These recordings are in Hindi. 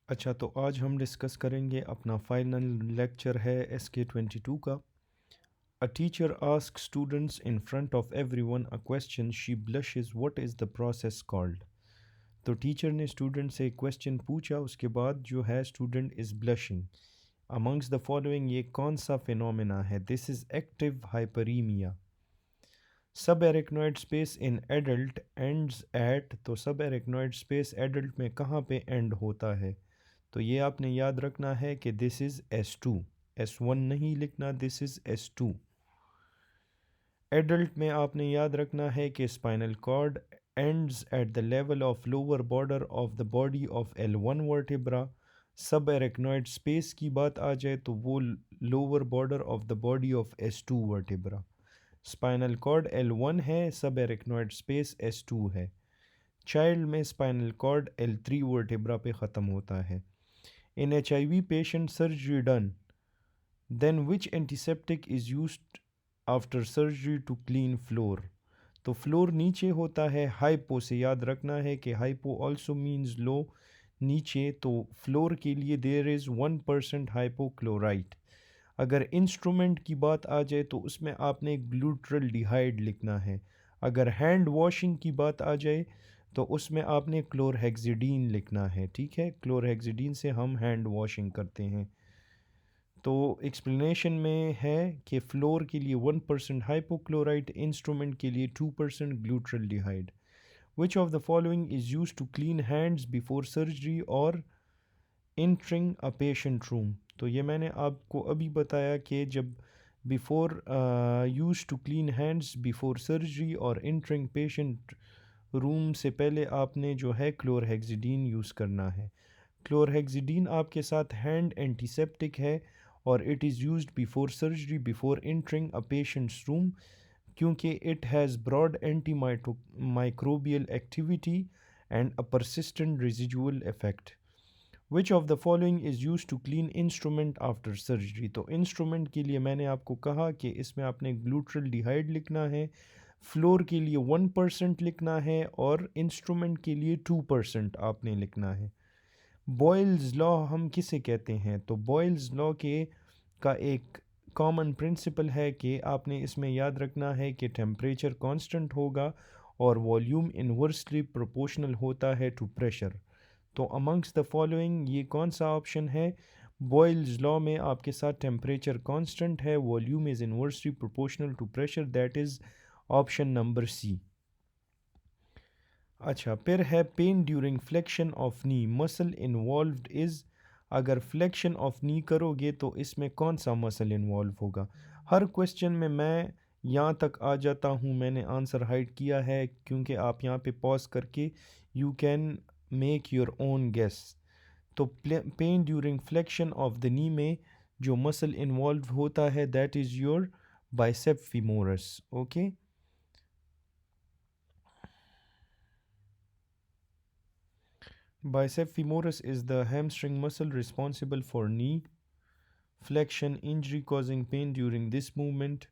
अच्छा, तो आज हम डिस्कस करेंगे अपना फाइनल लेक्चर है SK22 का। A teacher asks students in front of everyone a question. She blushes. What is the process called? तो टीचर ने स्टूडेंट से क्वेश्चन पूछा, उसके बाद जो है student is blushing. Amongst the following ये कौन सा फिनोमेना है? This is active hyperaemia. Subarachnoid space in adult ends at, तो सब एरिकनॉइड स्पेस एडल्ट में कहाँ पे एंड होता है? तो ये आपने याद रखना है कि दिस इज़ S2, S1 नहीं लिखना, दिस इज़ S2। एडल्ट में आपने याद रखना है कि spinal cord ends at the level of lower border of the body of L1 vertebra. Sub arachnoid space की बात आ जाए तो वो lower border of the body of S2 vertebra. Spinal cord L1 है, सब एरेक्नॉइड स्पेस S2 है। चाइल्ड में स्पाइनल कॉर्ड L3 वर्टिब्रा पे ख़त्म होता है। In HIV patient surgery done, then which antiseptic is used after surgery to clean floor? तो फ्लोर नीचे होता है, हाइपो से याद रखना है कि हाइपो ऑल्सो मीन्स लो, नीचे, तो फ्लोर के लिए देयर इज़ 1% हाइपोक्लोराइट। अगर इंस्ट्रूमेंट की बात आ जाए तो उसमें आपने ग्लूट्रल डिहाइड लिखना है। अगर हैंड वॉशिंग की बात आ जाए तो उसमें आपने क्लोरहेक्सिडीन लिखना है। ठीक है, क्लोरहेक्सिडीन से हम हैंड वॉशिंग करते हैं। तो एक्सप्लेनेशन में है कि फ्लोर के लिए 1% हाइपोक्लोराइट, इंस्ट्रूमेंट के लिए 2% glutaraldehyde. Which of the following is use to clean hands before surgery और इंटरिंग अ पेशेंट रूम? तो ये मैंने आपको अभी बताया कि जब before use to clean hands before surgery और इंटरिंग पेशेंट रूम से पहले आपने जो है क्लोरहेक्सिडीन यूज़ करना है। क्लोरहेक्सिडीन आपके साथ हैंड एंटीसेप्टिक है और it is used before surgery before entering a patient's room, क्योंकि it has broad antimicrobial activity and a persistent residual effect. Which of the following is use to clean instrument after surgery? तो इंस्ट्रूमेंट के लिए मैंने आपको कहा कि इसमें आपने ग्लूट्रल डिहाइड लिखना है, फ्लोर के लिए 1% लिखना है और इंस्ट्रूमेंट के लिए 2% आपने लिखना है। बॉयल्स लॉ हम किसे कहते हैं? तो बॉयल्स लॉ के का एक कॉमन प्रिंसिपल है कि आपने इसमें याद रखना है कि टेम्परेचर कांस्टेंट होगा और वॉल्यूम इन्वर्सली प्रोपोर्शनल होता है टू प्रेशर। तो अमंग्स द फॉलोइंग ये कौन सा ऑप्शन है? बॉयल्स लॉ में आपके साथ टेम्परेचर कांस्टेंट है, volume is inversely proportional to pressure, that is option number C. अच्छा, फिर है pain during flexion of knee, muscle involved is. अगर फ्लेक्शन ऑफ नी करोगे तो इसमें कौन सा मसल इन्वॉल्व होगा? हर क्वेश्चन में मैं यहाँ तक आ जाता हूँ, मैंने आंसर हाइड किया है क्योंकि आप यहाँ पे पॉज करके you can make your own guess. तो pain during flexion of the knee में जो मसल इन्वॉल्व होता है that is your bicep femoris. Okay, bicep femoris is the hamstring muscle responsible for knee flexion injury causing pain during this movement.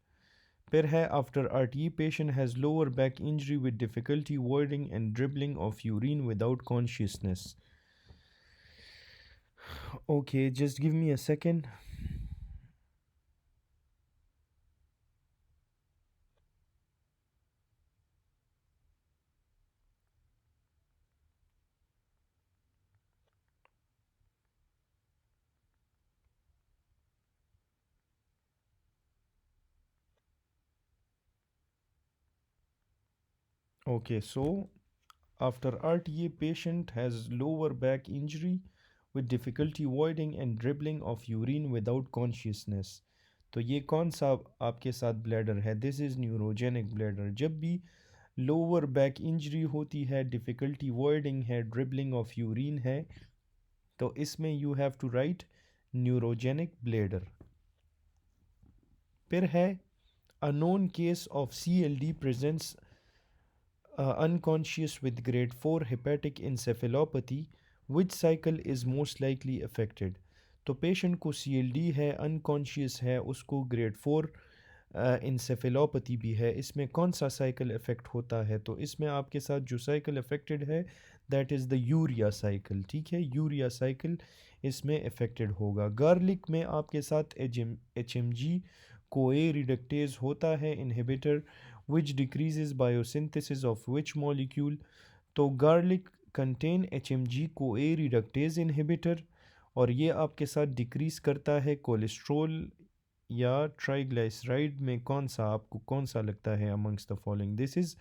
फिर है after RTE patient has lower back injury with difficulty voiding and dribbling of urine without consciousness. Okay, just give me a second. Okay, so after RTA patient has lower back injury with difficulty voiding and dribbling of urine without consciousness। तो ये कौन सा आपके साथ ब्लैडर है? This is neurogenic bladder. जब भी लोअर बैक इंजरी होती है, डिफ़िकल्टी वॉइडिंग है, ड्रिबलिंग ऑफ यूरिन है, तो इसमें you have to write neurogenic bladder. फिर है a known case of CLD presents unconscious with grade 4 hepatic encephalopathy, which cycle is most likely affected? तो पेशेंट को CLD है, अनकॉन्शियस है, उसको ग्रेड 4 इंसेफेलोपैथी भी है, इसमें कौन सा साइकिल इफ़ेक्ट होता है? तो इसमें आपके साथ जो साइकिल अफेक्टेड है that is the urea cycle. ठीक है, यूरिया साइकिल इसमें अफेक्टेड होगा। गार्लिक में आपके साथ एच एम जी कोए रिडक्टेज होता है inhibitor which decreases biosynthesis of which molecule. तो garlic contain H M G CoA reductase inhibitor, और ये आपके साथ डिक्रीज करता है कोलेस्ट्रोल या ट्राइग्लिसराइड में कौन सा, आपको कौन सा लगता है amongst the following? This is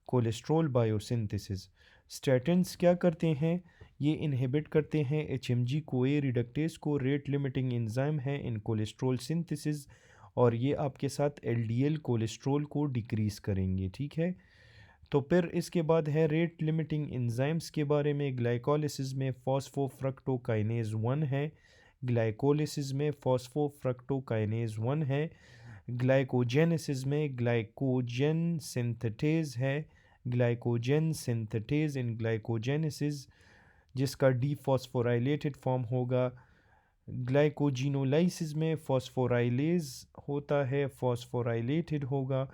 cholesterol biosynthesis. Statins क्या करते हैं? ये इनहिबिट करते हैं H M G CoA reductase को, रेट लिमिटिंग एंजाइम है इन कोलेस्ट्रोल सिंथेसिस, और ये आपके साथ एल डी एल कोलेस्ट्रोल को डिक्रीज़ करेंगे। ठीक है, तो फिर इसके बाद है रेट लिमिटिंग एंजाइम्स के बारे में। ग्लाइकोलिसिस में फॉस्फोफ्रक्टोकाइनेज 1 है, ग्लाइकोलिसिस में फॉस्फोफ्रक्टोकाइनेज 1 है। ग्लाइकोजेनेसिस में ग्लाइकोजन सिंथेटेज है, ग्लाइकोजन सिंथेटेज इन ग्लाइकोजेनेसिस, जिसका डीफॉस्फोराइलेटेड फॉर्म होगा। ग्लाइकोजिनोलाइसिस में फॉस्फोराइलेज होता है, फॉस्फोराइलेटेड होगा।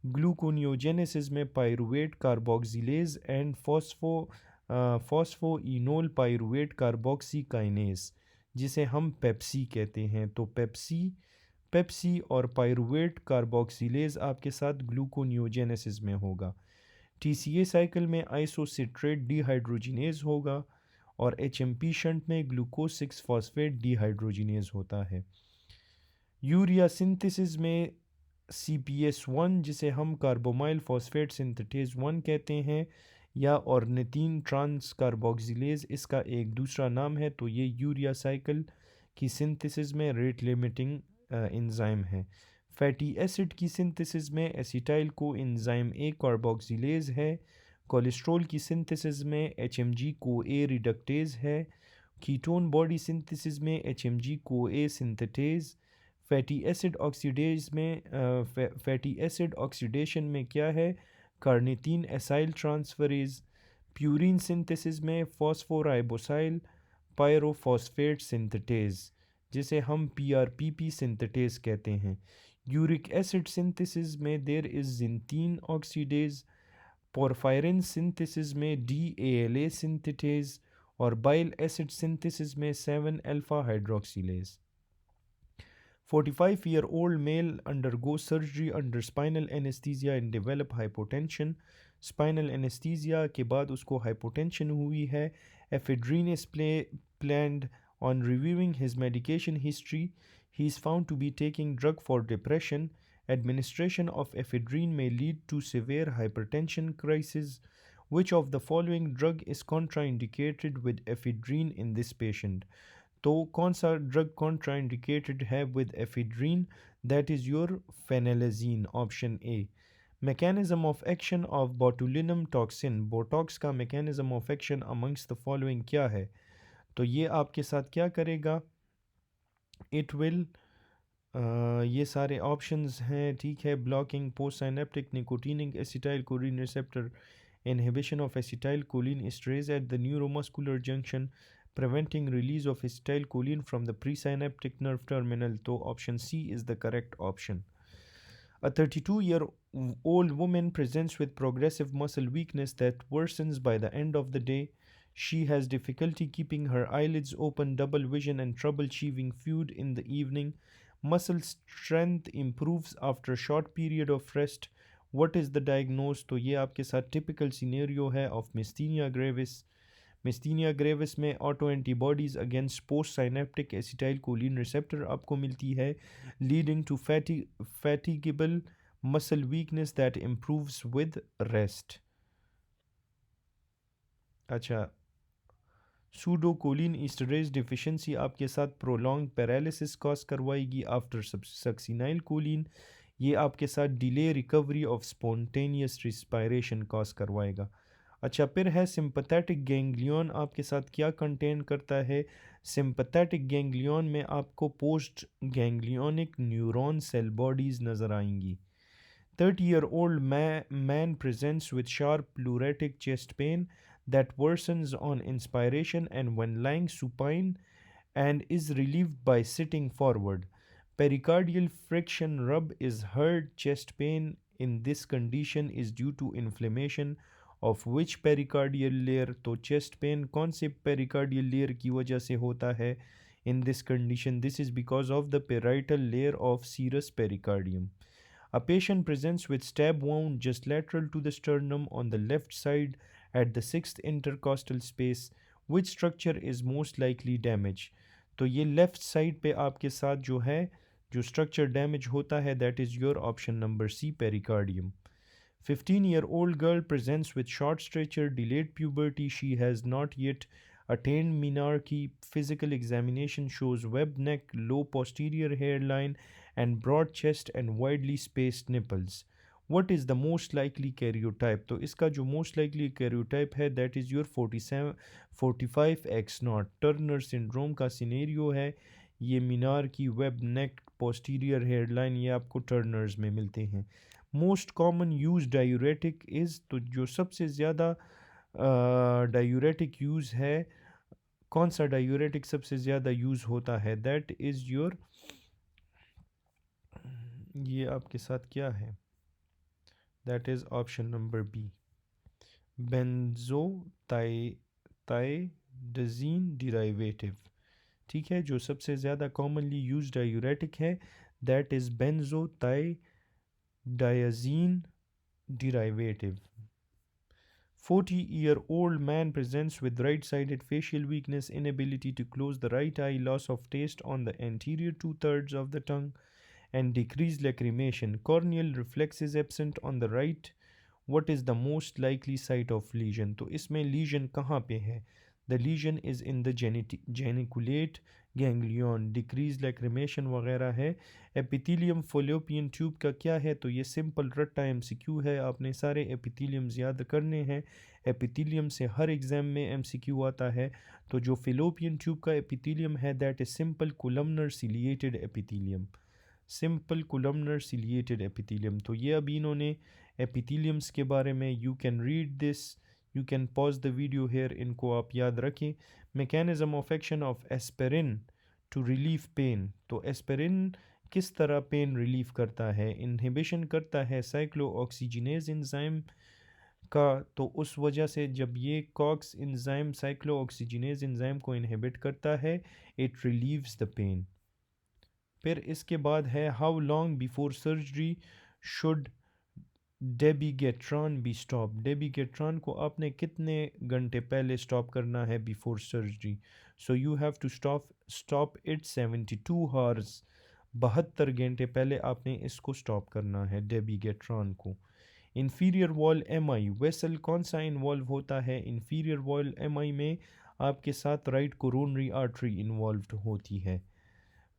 ग्लूकोनियोजेनेसिस में pyruvate carboxylase and phosphoenol pyruvate carboxy kinase, जिसे हम पेप्सी कहते हैं। तो पेप्सी पेप्सी और पायरुवेट कार्बोक्सिलेज आपके साथ ग्लूकोनियोजेनेसिस में होगा। टीसीए साइकिल में आइसोसिट्रेट डिहाइड्रोजिनेज होगा, और एचएमपी शंट में ग्लूकोज 6 फॉस्फेट डिहाइड्रोजिनेज होता है। यूरिया सिंथेसिस में CPS1, जिसे हम कार्बोमाइल फॉस्फेट सिंथेटेज 1 कहते हैं, या ऑर्निथीन ट्रांस कार्बोक्सिलेज इसका एक दूसरा नाम है, तो ये यूरिया साइकिल की सिंथेसिस में रेट लिमिटिंग एंजाइम है। फैटी एसिड की सिंथेसिस में acetyl co enzyme A carboxylase है। कोलेस्ट्रॉल की सिंथेसिस में HMG को ए रिडक्टेज है। कीटोन बॉडी सिंथेसिस में HMG को ए सिंथेटेज। फैटी एसिड ऑक्सीडेज में फैटी एसिड ऑक्सीडेशन में क्या है? Carnitine acyl transferase. Purine synthesis में फॉस्फोराइबोसाइल पायरोफॉस्फेट सिंथेटेज, जिसे हम PRPP सिंथेटेज कहते हैं। यूरिक एसिड सिंथेसिस में there is xanthine oxidase. Porphyrin synthesis में DALA सिंथेटेज, और बाइल एसिड सिंथेसिस में 7 alpha hydroxylase. 45-year-old male undergoes surgery under spinal anesthesia and develop hypotension. Spinal anaesthesia के बाद उसको हाइपोटेंशन हुई है। Ephedrine is planned. On reviewing his medication history, he is found to be taking drug for depression. Administration of ephedrine may lead to severe hypertension crisis. Which of the following drug is contraindicated with ephedrine in this patient? तो कौन सा ड्रग कॉन्ट्राइंडिकेटेड है with ephedrine? That is your phenelzine, option A. Mechanism of action of botulinum toxin, Botox का mechanism of action amongst the following क्या है? तो ये आपके साथ क्या करेगा? इट विल ये सारे ऑप्शंस हैं, ठीक है। Blocking post synaptic nicotinic acetyl choline receptor, inhibition of acetylcholine esterase at the neuromuscular junction, preventing release of acetylcholine from the presynaptic nerve terminal. So option C is the correct option. A 32-year-old woman presents with progressive muscle weakness that worsens by the end of the day. She has difficulty keeping her eyelids open, double vision, and trouble chewing food in the evening. Muscle strength improves after a short period of rest. What is the diagnose? तो ये आपके साथ टिपिकल सीनेरियो है of myasthenia gravis. Myasthenia gravis में autoantibodies against postsynaptic acetylcholine receptor आपको मिलती है, leading to fatigable muscle weakness that improves with rest. अच्छा, सूडोकोलिन ईस्टरेज डिफिशिएंसी आपके साथ प्रोलॉन्ग पैरालिसिस कॉज करवाएगी आफ्टर सक्सिनाइल कोलिन। ये आपके साथ delay recovery of spontaneous respiration cause करवाएगा। अच्छा, फिर है सिंपैथेटिक गैंग्लियन आपके साथ क्या कंटेन करता है? सिंपैथेटिक गैंग्लियन में आपको post ganglionic neuron cell bodies नज़र आएंगी। 30-year-old man presents with sharp pleuritic chest pain that worsens on inspiration and when lying supine and is relieved by sitting forward. Pericardial friction rub is heard. Chest pain in this condition is due to inflammation of which pericardial layer, तो चेस्ट पेन कौन से पेरिकार्डियल लेयर की वजह से होता है in this condition? This is because of the parietal layer of serous pericardium. A patient presents with stab wound just lateral to the sternum on the left side at the sixth intercostal space. Which structure is most likely damaged? तो ये लेफ्ट साइड पे आपके साथ जो है जो स्ट्रक्चर डैमेज होता है that is your option number C, pericardium. 15-year-old girl presents with short stature, delayed puberty. She has not yet attained menarche. Physical examination shows webbed neck, low posterior hairline, and broad chest and widely spaced nipples. What is the most likely karyotype? तो इसका जो most likely karyotype है that is your 47 45X0 Turner syndrome का सिनेरियो है. ये मीनार की वेब नेक पोस्टीरियर हेयरलाइन ये आपको टर्नर्स में मिलते हैं. Most common use diuretic is, तो जो सबसे ज़्यादा डायूरेटिक यूज़ है, कौन सा डायूरेटिक सबसे ज़्यादा यूज़ होता है? दैट इज़ योर, ये आपके साथ क्या है? That is option number B, benzothiadiazine derivative. ठीक है, जो सबसे ज़्यादा कॉमनली यूज डायूरेटिक है that is benzothiadiazine derivative. 40-year-old man presents with right-sided facial weakness, inability to close the right eye, loss of taste on the anterior two-thirds of the tongue, and decreased lacrimation. Corneal reflex is absent on the right. What is the most likely site of lesion? तो इसमें lesion कहाँ पे है? The lesion is in the geniculate ganglion. Decreased lacrimation वगैरह है. Epithelium fallopian tube का क्या है? तो ये सिंपल रट्टा MCQ है, आपने सारे epitheliums याद करने हैं. epithelium से हर एग्ज़ाम में MCQ आता है. तो जो fallopian tube का epithelium है that is simple columnar ciliated epithelium. Simple columnar ciliated epithelium. तो ये अभी इन्होंने एपिथेलियम्स के बारे में, you can read this, you can pause the video here, इनको आप याद रखें. Mechanism of action of aspirin to relief pain. तो एस्पिरिन किस तरह पेन रिलीफ करता है? इनहिबिशन करता है साइक्लो ऑक्सीजिनेज एंजाइम का. तो उस वजह से जब ये कॉक्स एंजाइम साइक्लो ऑक्सीजिनेज एंजाइम को इनहिबिट करता है, इट रिलीव्स द पेन. फिर इसके बाद है how long before surgery should dabigatran be stop. Dabigatran को आपने कितने घंटे पहले स्टॉप करना है before surgery? So you have to stop it 72 hours. 72 घंटे पहले आपने इसको स्टॉप करना है डेबिगेट्रॉन को. इंफीरियर वॉल एमआई वेसल कौन सा इन्वॉल्व होता है? इंफीरियर वॉल एमआई में आपके साथ राइट कोरोनरी आर्टरी इन्वॉल्व होती है.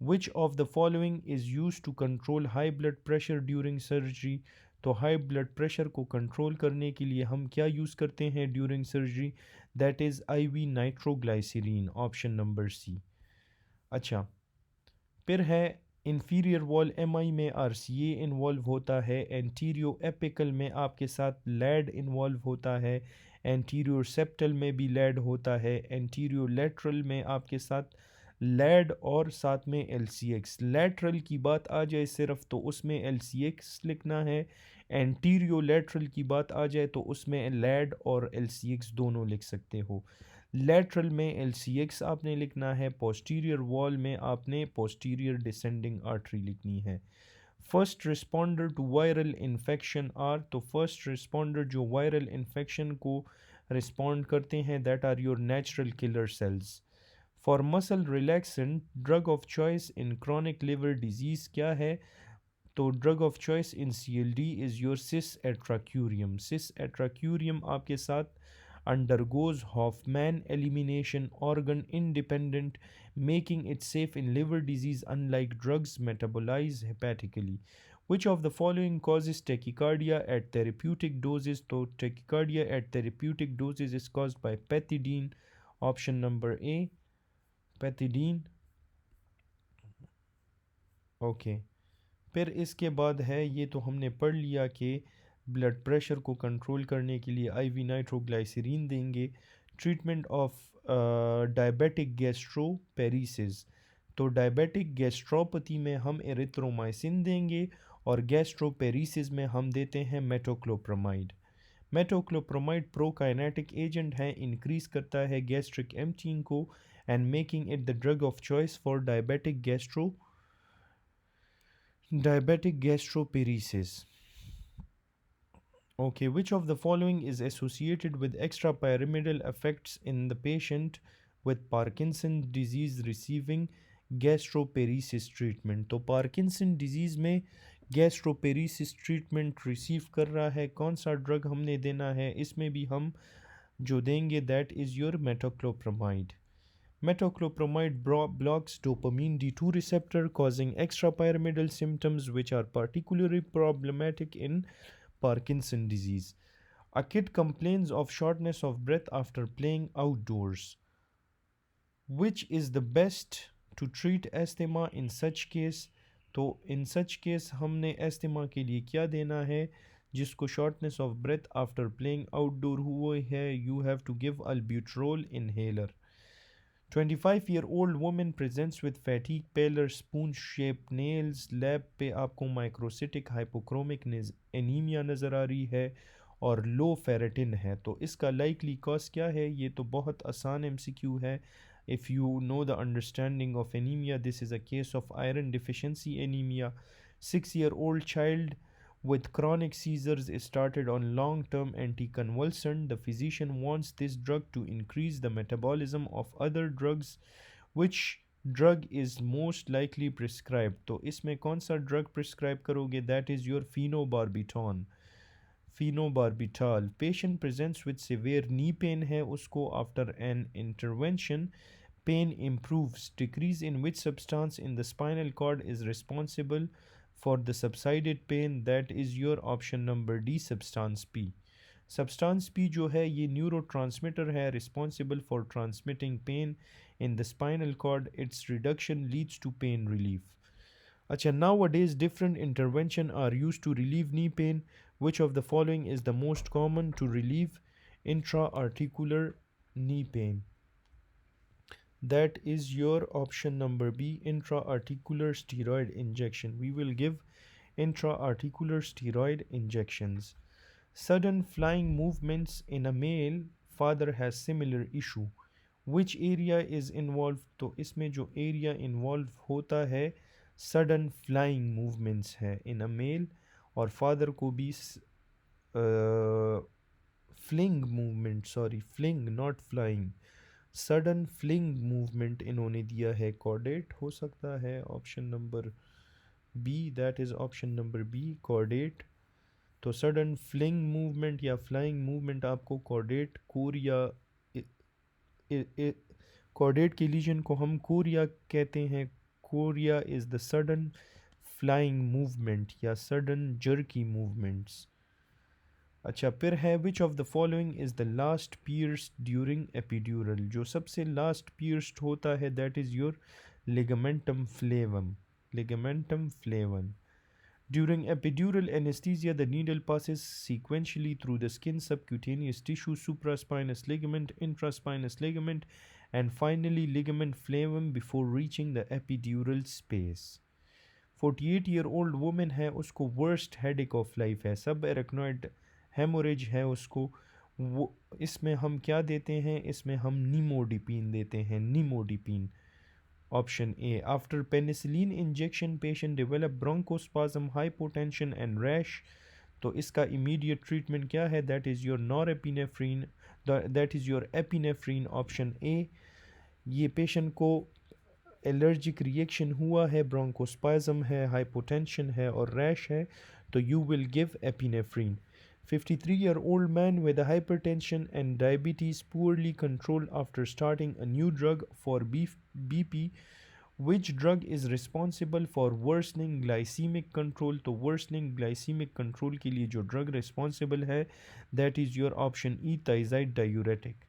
Which of the following is used to control high blood pressure during surgery? तो हाई ब्लड प्रेशर को कंट्रोल करने के लिए हम क्या यूज़ करते हैं during surgery? That is IV nitroglycerin, option number C. अच्छा, फिर है इंफीरियर वॉल एमआई में RCA इन्वॉल्व होता है. एंटीरियो एपिकल में आपके साथ लैड इन्वॉल्व होता है. एंटीरियो सेप्टल में भी लैड होता है. एंटीरियो लेटरल में आपके साथ लैड और साथ में LCX. लैटरल की बात आ जाए सिर्फ तो उसमें LCX लिखना है. एंटीरियो लेटरल की बात आ जाए तो उसमें लैड और LCX दोनों लिख सकते हो. लेटरल में LCX आपने लिखना है. पोस्टीरियर वॉल में आपने पोस्टीरियर डिसेंडिंग आर्टरी लिखनी है. First responder to viral infection are, तो फर्स्ट रिस्पॉन्डर जो वायरल इन्फेक्शन को रिस्पॉन्ड करते हैं that are your natural killer cells. For muscle relaxant drug of choice in chronic liver disease क्या है? तो drug of choice in CLD is your cisatracurium. Cisatracurium आपके साथ undergoes Hoffman elimination organ independent, making it safe in liver disease unlike drugs metabolized hepatically. Which of the following causes tachycardia at therapeutic doses? तो tachycardia at therapeutic doses is caused by pethidine, option number A, pethidine. Okay, फिर इसके बाद है, ये तो हमने पढ़ लिया कि ब्लड प्रेशर को कंट्रोल करने के लिए IV नाइट्रोग्लाइसरीन देंगे. ट्रीटमेंट ऑफ डायबिटिक गैस्ट्रोपेरिसिस, तो डायबिटिक गैस्ट्रोपैथी में हम एरिथ्रोमाइसिन देंगे और गैस्ट्रोपेरिसिस में हम देते हैं मेटोक्लोप्रामाइड. मेटोक्लोप्रोमाइड प्रोकाइनेटिक एजेंट है, इंक्रीज करता है गैस्ट्रिक एम्पटिंग को and making it the drug of choice for diabetic gastroparesis. Okay, which of the following is associated with extrapyramidal effects in the patient with Parkinson disease receiving gastroparesis treatment? तो पार्किंसन डिजीज़ में गैस्ट्रोपेरिसिस ट्रीटमेंट रिसीव कर रहा है, कौन सा ड्रग हमने देना है? इसमें भी हम जो देंगे that is your metoclopramide. Metoclopramide blocks dopamine D2 receptor, causing extrapyramidal symptoms which are particularly problematic in Parkinson disease. A kid complains of shortness of breath after playing outdoors. Which is the best to treat asthma in such case? तो in such case हमने asthma के लिए क्या देना है? जिसको shortness of breath after playing outdoor हुआ है, you have to give albuterol inhaler. 25-year-old woman presents with fatigue, pallor, spoon-shaped nails. Lab पे आपको माइक्रोसिटिक हाइपोक्रोमिक एनीमिया नज़र आ रही है और लो फेरेटिन है. तो इसका लाइकली कॉज क्या है? ये तो बहुत आसान एमसीक्यू है. If you know the understanding of anaemia, this is a case of iron deficiency anaemia. 6-year-old child with chronic seizures is started on long-term anticonvulsant. The physician wants this drug to increase the metabolism of other drugs. Which drug is most likely prescribed? तो इसमें कौन सा ड्रग प्रिस्क्राइब करोगे? That is your phenobarbital. Patient presents with severe knee pain है उसको after an intervention. Pain improves. Decrease in which substance in the spinal cord is responsible for the subsided pain? That is your option number D, substance P. Substance P जो है ये neurotransmitter है responsible for transmitting pain in the spinal cord. Its reduction leads to pain relief. अच्छा, nowadays different intervention are used to relieve knee pain. Which of the following is the most common to relieve intra-articular knee pain? That is your option number B, intra-articular steroid injection. We will give intra-articular steroid injections. Sudden flying movements in a male father has similar issue. Which area is involved? तो इसमें जो area involved होता है sudden flying movements है in a male, और father को भी fling not flying, sudden fling movement इन्होंने दिया है. कॉर्डेट हो सकता है option number B, that is option number B, caudate. तो सडन फ्लिंग मूवमेंट या फ्लाइंग मूवमेंट आपको कॉर्डेट कोरिया, कॉर्डेट के लीजन को हम कोरिया कहते हैं. Chorea is the sudden flying movement या सडन जर्की मूवमेंट्स. अच्छा, फिर है which of the following is the last pierced during epidural? जो सबसे लास्ट पियर्स्ड होता है that is your ligamentum फ्लेवम. During epidural anesthesia, the needle passes sequentially through the skin, subcutaneous tissue, supraspinous ligament, intraspinous ligament, and finally ligament flavum before reaching the epidural space. 48-year-old woman है, उसको worst headache of life है, सब एरेक्नोइड हेमोरेज है उसको. वो इसमें हम क्या देते हैं? इसमें हम नीमोडिपिन देते हैं, nimodipine. Option A. After penicillin injection patient develop bronchospasm, hypotension and rash. तो इसका इमीडिएट ट्रीटमेंट क्या है? That is your norepinephrine, that is your epinephrine, option A. ये पेशेंट को एलर्जिक रिएक्शन हुआ है, ब्रोंकोस्पाज्म है, हाइपोटेंशन है और रैश है, तो you will give epinephrine. 53-year-old man with hypertension and diabetes poorly controlled after starting a new drug for BP. Which drug is responsible for worsening glycemic control? तो worsening glycemic control के लिए जो drug responsible है that is your option E, thiazide diuretic.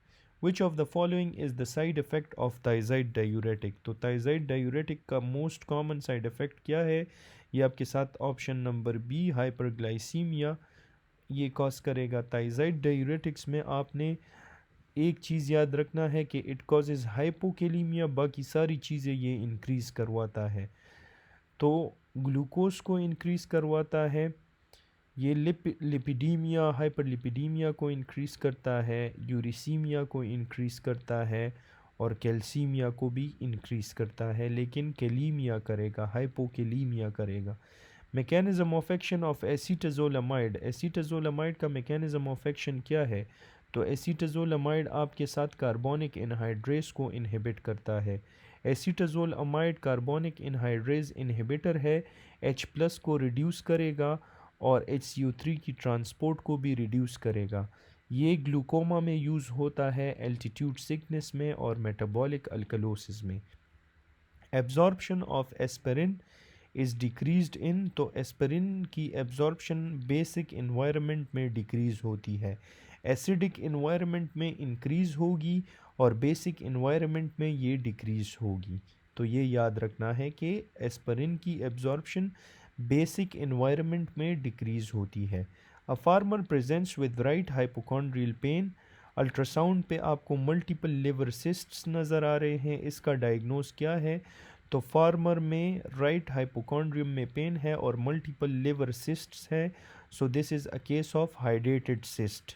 Which of the following is the side effect of thiazide diuretic? तो thiazide diuretic का most common side effect क्या है? ये आपके साथ option number B, hyperglycemia ये कॉज करेगा. थाइजाइड डायूरेटिक्स में आपने एक चीज़ याद रखना है कि इट कॉजेज़ हाइपोकेलीमिया, बाकी सारी चीज़ें ये इंक्रीज़ करवाता है. तो ग्लूकोज को इंक्रीज़ करवाता है, ये लिपिडीमिया हाइपरलिपिडीमिया को इंक्रीज़ करता है, यूरिसीमिया को इंक्रीज़ करता है और कैल्सीमिया को भी इंक्रीज़ करता है, लेकिन कैलीमिया करेगा, हाइपोकेलीमिया करेगा। मैकेनिज़्म ऑफ एक्शन ऑफ एसीटाज़ोलामाइड, एसीटाज़ोलामाइड का मैकेनिज़्म ऑफ एक्शन क्या है? तो एसीटाज़ोलामाइड आपके साथ कार्बोनिक एनहाइड्रेस को इनहिबिट करता है। एसीटाज़ोलामाइड कार्बोनिक एनहाइड्रेस इनहिबिटर है, H प्लस को रिड्यूस करेगा और HCO3 की ट्रांसपोर्ट को भी रिड्यूस करेगा। ये ग्लूकोमा में यूज़ होता है, एल्टीट्यूड सिकनेस में और मेटाबॉलिक अल्कलोसिस में। Absorption of aspirin is decreased in, तो एस्पिरिन की एब्जॉर्प्शन बेसिक इन्वायरमेंट में डिक्रीज़ होती है, एसिडिक इन्वायरमेंट में इंक्रीज़ होगी और बेसिक इन्वायरमेंट में ये डिक्रीज़ होगी। तो ये याद रखना है कि एस्पिरिन की एब्जॉर्प्शन बेसिक इन्वायरमेंट में डिक्रीज़ होती है। A farmer presents with right hypochondrial pain, ultrasound पे आपको मल्टीपल लिवर सिस्ट्स नज़र आ रहे हैं, इसका डायग्नोस क्या है? तो फार्मर में राइट हाइपोकॉन्ड्रियम में पेन है और मल्टीपल लिवर सिस्ट्स है, so this is a case of hydrated cyst.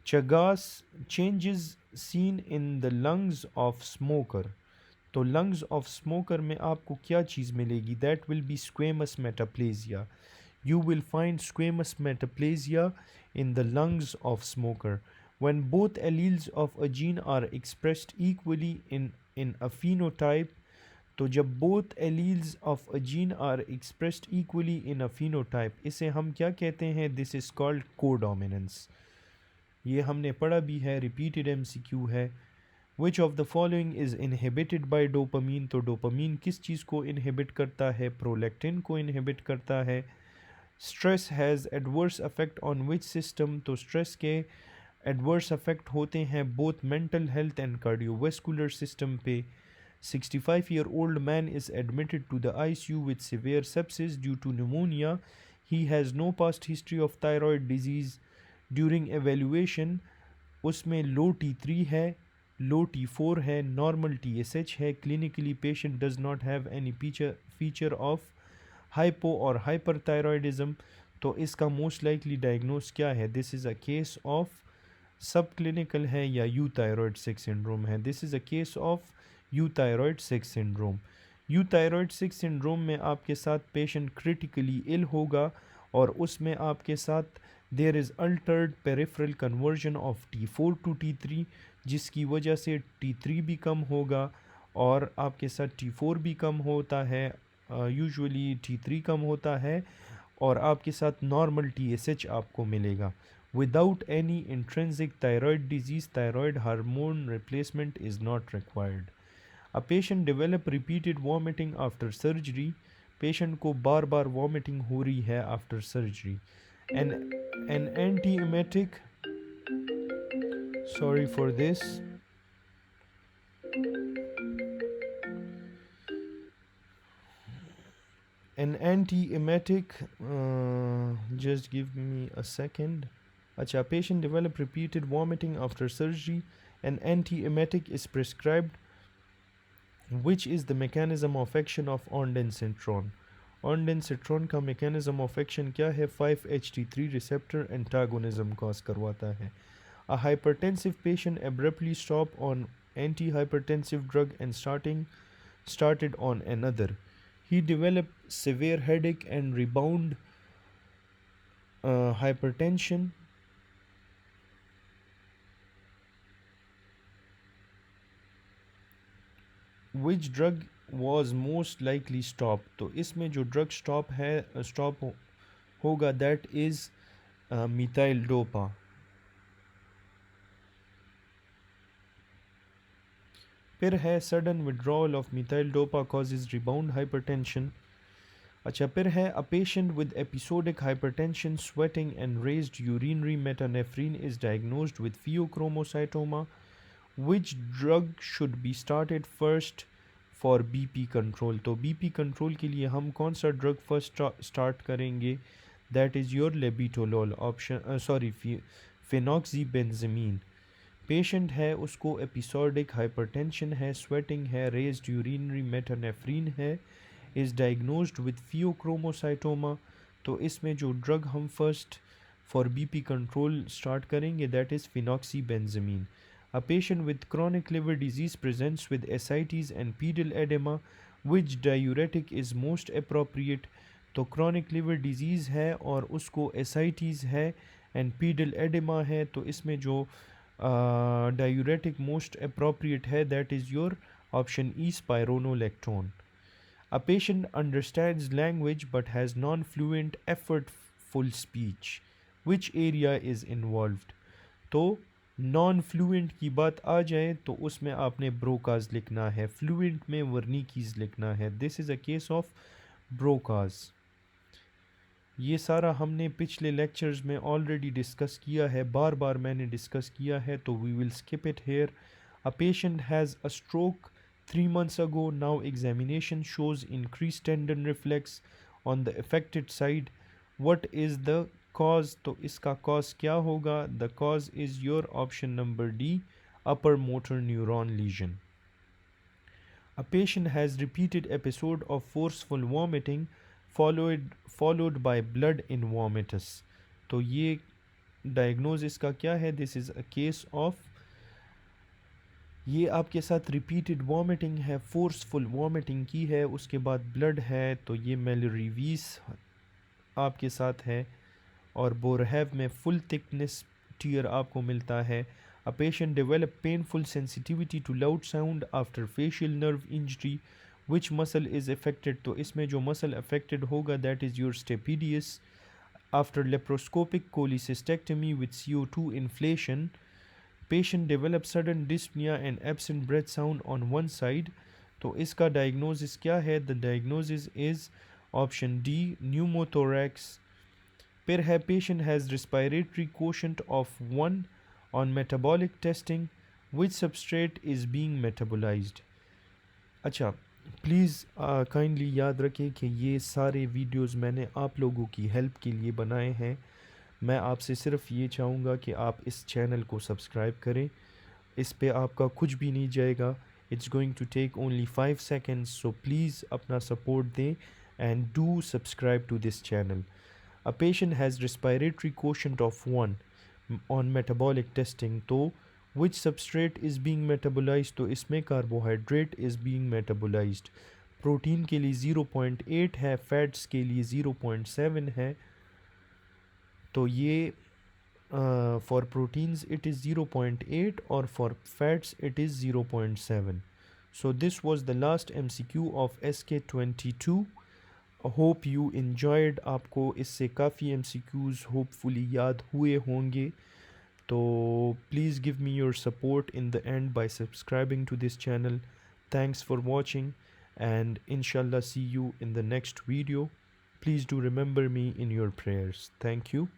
Chagas changes seen in the lungs of smoker, तो लंग्स ऑफ स्मोकर में आपको क्या चीज़ मिलेगी? That will be squamous metaplasia. You will find squamous metaplasia in the lungs of smoker. When both alleles of a gene are expressed equally in a phenotype, तो जब both alleles of a gene are expressed equally in a phenotype, इसे हम क्या कहते हैं? This is called codominance. ये हमने पढ़ा भी है, repeated MCQ है। Which of the following is inhibited by dopamine? तो डोपामीन किस चीज़ को इनहिबिट करता है? प्रोलैक्टिन को इनहिबिट करता है। Stress has adverse affect on which system? तो स्ट्रेस के एडवर्स अफेक्ट होते हैं both mental health and cardiovascular system पे। 65-year-old man is admitted to the ICU with severe sepsis due to pneumonia. He has no past history of thyroid disease. During evaluation उसमें लो T3 है, लो T4 है, नॉर्मल TSH है। Clinically patient does not have any feature of hypo और हाइपरथायरॉयडिज्म, तो इसका मोस्ट लाइकली डायग्नोस क्या है? This is a case of सब क्लिनिकल है या यू थायरॉयड 6 सिंड्रोम है। This is a case of you thyroid 6 syndrome. You thyroid 6 syndrome में आपके साथ पेशेंट क्रिटिकली इल होगा और उसमें आपके साथ there is altered peripheral conversion of T4 to T3, जिसकी वजह से T3 भी कम होगा और आपके साथ T4 भी कम होता है, यूजुअली T3 कम होता है और आपके साथ नॉर्मल TSH आपको मिलेगा। Without any intrinsic thyroid disease, thyroid hormone replacement is not required. A patient develop repeated vomiting after surgery, patient को बार बार वॉमिटिंग हो रही है after surgery. An anti emetic, sorry for this, an anti-emetic, just give me a second. अच्छा, patient develop repeated vomiting after surgery, an anti-emetic is prescribed. Which is the mechanism of action of ondansetron? ondansetron का mechanism of action क्या है? 5-HT3 receptor antagonism cause करवाता है। A hypertensive patient abruptly stopped on antihypertensive drug and started on another. He developed severe headache and rebound hypertension. Which drug was most likely stopped? तो इसमें जो ड्रग स्टॉप होगा दैट इज़ मिथाइल डोपा। फिर है sudden withdrawal of methyl dopa causes rebound hypertension. अच्छा, फिर है a patient with episodic hypertension, sweating and raised urinary metanephrine is diagnosed with pheochromocytoma. Which drug should be started first for BP control? तो बीपी कंट्रोल के लिए हम कौन सा ड्रग फर्स्ट स्टार्ट करेंगे? That is your labetalol, option sorry phenoxybenzamine. Patient है उसको एपिसोडिक हाइपरटेंशन है, स्वेटिंग है, रेज्ड यूरिनरी मेटानेफ्रीन है, इज़ डायग्नोज्ड विद फियोक्रोमोसाइटोमा। तो इसमें जो ड्रग हम first for BP control start करेंगे that is phenoxybenzamine. A patient with chronic liver disease presents with ascites and pedal edema. Which diuretic is most appropriate? तो chronic liver disease है और उसको ascites है and pedal edema है, तो इसमें जो diuretic most appropriate है that is your option E, spironolactone. A patient understands language but has non-fluent effortful speech. Which area is involved? तो नॉन फ्लुएंट की बात आ जाए तो उसमें आपने ब्रोकाज लिखना है, फ्लुएंट में वर्निकीज लिखना है. This is a case of Broca's. ये सारा हमने पिछले लेक्चर्स में ऑलरेडी डिस्कस किया है, बार बार मैंने डिस्कस किया है, तो we will skip it here. A patient has a stroke 3 months ago. Now examination shows increased tendon reflex on the affected side. What is the cause? तो इसका cause क्या होगा? The cause is your option number D, upper motor neuron lesion. A patient has repeated episode of forceful vomiting followed by blood in vomitus. तो ये diagnosis का क्या है? This is a case of, ये आपके साथ रिपीटेड वॉमिटिंग है, फोर्सफुल वॉमिटिंग की है, उसके बाद ब्लड है, तो ये मेलरीवीस आपके साथ है. और बोरहेव में फुल थिकनेस टीयर आपको मिलता है. A patient develop painful sensitivity to loud sound after facial nerve injury. Which muscle is affected? तो इसमें जो मसल अफेक्टेड होगा that is your stapedius. After laparoscopic cholecystectomy with CO2 inflation, patient develops sudden dyspnea and absent breath sound on one side. तो इसका diagnosis क्या है? The diagnosis is option D, pneumothorax. फिर है patient has respiratory quotient of 1 on metabolic testing. Which substrate is being metabolized? अच्छा, प्लीज़ काइंडली याद रखें कि ये सारे वीडियोस मैंने आप लोगों की हेल्प के लिए बनाए हैं. मैं आपसे सिर्फ ये चाहूँगा कि आप इस चैनल को सब्सक्राइब करें. इस पे आपका कुछ भी नहीं जाएगा. It's going to take only 5 seconds. So please अपना सपोर्ट दें and do subscribe to this channel. A patient has respiratory quotient of 1 on metabolic testing. तो which substrate is being metabolised? तो इसमें carbohydrate is being metabolised. Protein के लिए 0.8 है, फैट्स के लिए 0.7 है. तो ये for proteins it is 0.8 or for fats it is 0.7. So this was the last MCQ of SK22. Hope you enjoyed. आपको इससे काफ़ी MCQs hopefully याद हुए होंगे. तो please give me your support in the end by subscribing to this channel. Thanks for watching and inshallah see you in the next video. Please do remember me in your prayers. Thank you.